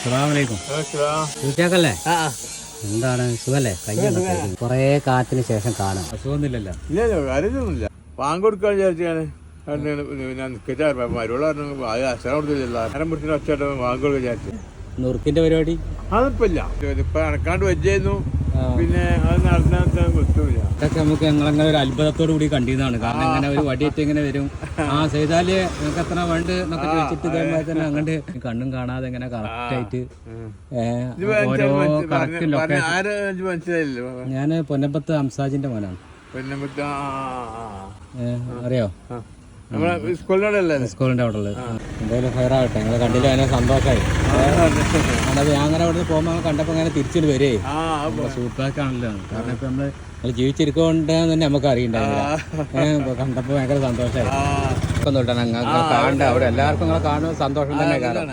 തീർച്ചയാക്കല്ലേ എന്താണ് സുഖല്ലേ? കൊറേ കാലത്തിന് ശേഷം കാണാം. അസുഖമൊന്നുമില്ലല്ലോ? ഇല്ലല്ലോ, കാര്യമൊന്നുമില്ല. പാങ്ക് കൊടുക്കാൻ വിചാരിച്ചാണ്. ഞാൻ മരുവള അക്ഷരം കൊടുത്തില്ല. അരം പിടിച്ചിട്ട് ഒച്ചയായിട്ട് പാങ്ക് കൊടുക്കാൻ വിചാരിച്ചു. നുറുക്കിന്റെ പരിപാടി അതിപ്പില്ല. ഇപ്പൊ അനക്കാണ്ട് വെച്ചായിരുന്നു. പിന്നെ അത് നടന്ന വൃത്തിയില്ല. ഇതൊക്കെ നമുക്ക് ഞങ്ങളങ്ങനെ ഒരു അത്ഭുതത്തോടു കൂടി കണ്ടിരുന്നതാണ്. കാരണം ഇങ്ങനെ ഒരു വടിയേറ്റ് ഇങ്ങനെ വരും. ചെയ്താല് നിങ്ങൾക്ക് എത്ര വേണ്ട എന്നൊക്കെ ചോദിച്ചിട്ട് ഇതേപോലെ തന്നെ അങ്ങോട്ട് കണ്ണും കാണാതെ ഇങ്ങനെ കറക്റ്റ് ആയിട്ട് ഓരോ കറക്റ്റ് ലൊക്കേഷൻ. മനസ്സിലായില്ലോ? ഞാന് പൊന്നപ്പത്ത് ഹംസാജിന്റെ മോനാണ്. അറിയോ? സ്കൂളിന്റെ അവിടെ ഉള്ളത്. എന്തായാലും ഫയറാകട്ടെ. ഞങ്ങൾ കണ്ടില്ല, അതിനെ സന്തോഷമായി. ഞാൻ അങ്ങനെ അവിടെ നിന്ന് പോകുമ്പോൾ കണ്ടപ്പോ അങ്ങനെ തിരിച്ചിട്ട് വരേ സൂപ്പറാക്ക് ആണല്ലോ. കാരണം ഇപ്പൊ നമ്മള് ജീവിച്ചിരിക്കൊണ്ടെന്ന് തന്നെ നമുക്ക് അറിയണ്ടായില്ല. കണ്ടപ്പോ ഭയങ്കര സന്തോഷമായി. തൊട്ടാണ് കാണണ്ട അവിടെ എല്ലാവർക്കും നിങ്ങളെ കാണുന്ന സന്തോഷം തന്നെ. കാരണം